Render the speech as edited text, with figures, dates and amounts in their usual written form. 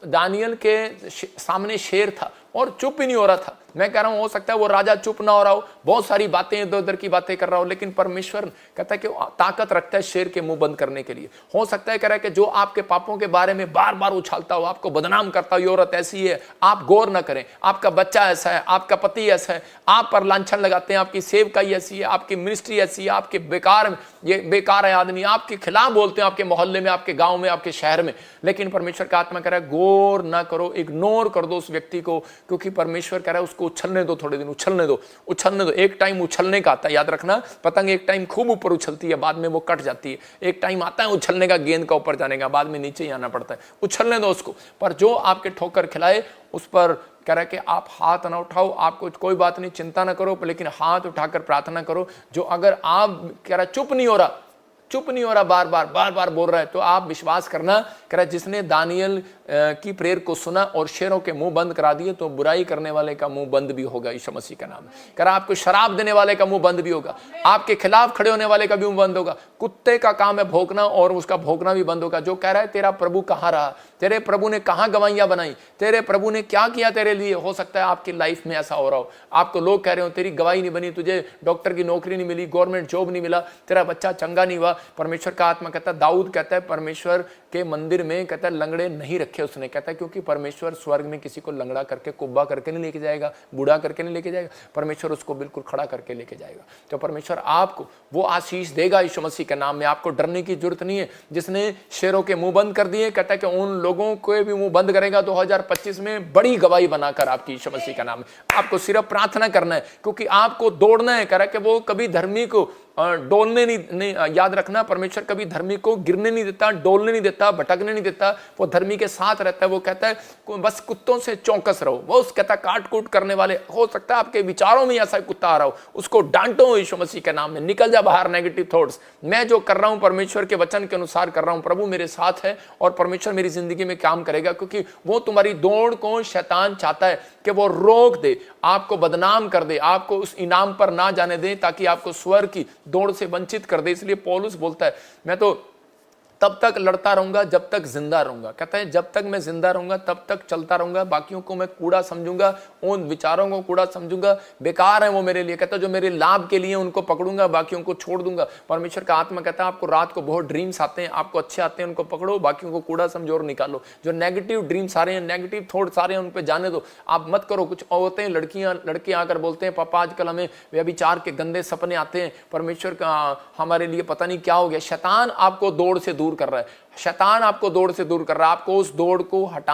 Daniel के सामने शेर था और चुप ही नहीं हो रहा था। मैं कह रहा हूं हो सकता है वो राजा चुप ना हो रहा हो, बहुत सारी बातें इधर उधर की बातें कर रहा हो, लेकिन परमेश्वर कहता है कि ताकत रखता है शेर के मुंह बंद करने के लिए। हो सकता है कह रहा है कि जो आपके पापों के बारे में बार बार उछालता हो, आपको बदनाम करता हो, ये औरत ऐसी है, आप गौर ना करें, आपका बच्चा ऐसा है, आपका पति ऐसा है, आप पर लांछन लगाते हैं, आपकी सेवकाई ऐसी है, आपकी मिनिस्ट्री ऐसी है, आपके बेकार, ये बेकार है आदमी, आपके खिलाफ बोलते हैं, आपके मोहल्ले में, आपके गांव में, आपके शहर में। लेकिन परमेश्वर का आत्मा कह रहा है गौर ना करो, इग्नोर कर दो उस व्यक्ति को, क्योंकि परमेश्वर कह रहा है उसको उछलने दो, थोड़े दिन उछलने दो, उछलने दो। एक टाइम उछलने का आता है, याद रखना, पतंग एक टाइम खूब ऊपर उछलती है, बाद में वो कट जाती है। एक टाइम आता है उछलने का, गेंद का ऊपर जाने का, बाद में नीचे ही आना पड़ता है। उछलने दो उसको। पर जो आपके ठोकर खिलाए उस पर कह रहा है कि आप हाथ ना उठाओ, आपको कोई बात नहीं, चिंता ना करो, लेकिन हाथ उठाकर प्रार्थना करो। जो अगर आप कह रहा चुप नहीं हो रहा, चुप नहीं हो रहा, बार बार बोल रहा है, तो आप विश्वास करना, कह रहा जिसने दानियल की प्रेयर को सुना और शेरों के मुंह बंद करा दिए, तो बुराई करने वाले का मुंह बंद भी होगा यीशु मसीह का नाम। कह रहा आपको शराब देने वाले का मुंह बंद भी होगा, आपके खिलाफ खड़े होने वाले का भी मुंह बंद होगा। कुत्ते का काम है भौंकना, और उसका भौंकना भी बंद होगा। जो कह रहा है तेरा प्रभु कहाँ रहा, तेरे प्रभु ने कहाँ गवाहियां बनाई, तेरे प्रभु ने क्या किया तेरे लिए। हो सकता है आपकी लाइफ में ऐसा हो रहा हो, आपको लोग कह रहे हो तेरी गवाही नहीं बनी, तुझे डॉक्टर की नौकरी नहीं मिली, गवर्नमेंट जॉब नहीं मिला, तेरा बच्चा चंगा नहीं हुआ। परमेश्वर का आत्मा कहता है, दाऊद कहता है परमेश्वर के मंदिर में कहता है लंगड़े नहीं रखे उसने, कहता है क्योंकि परमेश्वर स्वर्ग में किसी को लंगड़ा करके, कुब्बा करके नहीं लेके जाएगा, बूढ़ा करके नहीं लेके जाएगा, परमेश्वर उसको बिल्कुल खड़ा करके लेके जाएगा। तो परमेश्वर आपको वो आशीष देगा यीशु मसीह के नाम में। आपको डरने की जरूरत नहीं है। जिसने शेरों के मुंह बंद कर दिए, कहता है कि उन लोगों को भी मुंह बंद करेगा 2025 में बड़ी गवाही बनाकर आपकी यीशु मसीह का नाम में। आपको सिर्फ प्रार्थना करना है, क्योंकि आपको दौड़ना है। कह रहा है कि वो कभी धर्मी को डोलने नहीं, याद रखना, परमेश्वर कभी धर्मी को गिरने नहीं देता, डोलने नहीं देता, भटकने नहीं देता। वो धर्मी के साथ रहता है। वो कहता है बस कुत्तों से चौकस रहो। वो कहता है काट कूट करने वाले, हो सकता है आपके विचारों में ऐसा कुत्ता आ रहा हो, उसको डांटो यीशु मसीह के नाम में, निकल जा बाहर नेगेटिव थॉट्स। मैं जो कर रहा हूं परमेश्वर के वचन के अनुसार कर रहा हूं, प्रभु मेरे साथ है और परमेश्वर मेरी जिंदगी में काम करेगा। क्योंकि वो तुम्हारी दौड़ को शैतान चाहता है कि वो रोक दे, आपको बदनाम कर दे, आपको उस इनाम पर ना जाने दे, ताकि आपको स्वर्ग की दौड़ से वंचित कर दे। इसलिए पौलुस बोलता है मैं तो तब तक लड़ता रहूंगा जब तक जिंदा रहूंगा। कहता है जब तक मैं जिंदा रहूंगा तब तक चलता रहूंगा, बाकियों को मैं कूड़ा समझूंगा, उन विचारों को कूड़ा समझूंगा, बेकार है वो मेरे लिए। कहता है जो मेरे लाभ के लिए उनको पकड़ूंगा, बाकियों को छोड़ दूंगा। परमेश्वर का आत्मा कहता है आपको रात को बहुत ड्रीम्स आते हैं, आपको अच्छे आते हैं, उनको पकड़ो, बाकियों को कूड़ा समझो और निकालो। जो नेगेटिव ड्रीम्स आ रहे हैं, नेगेटिव थॉट्स आ रहे हैं, उन पर जाने दो, आप मत करो। कुछ औरतें लड़के आकर बोलते हैं पापा आजकल हमें व्यभिचार के गंदे सपने आते हैं, परमेश्वर का हमारे लिए पता नहीं क्या हो गया। शैतान आपको दौड़ से दूर कर रहा है, शैतान आपको दौड़ से दूर कर रहा है। आपको उस दौड़ को हटाना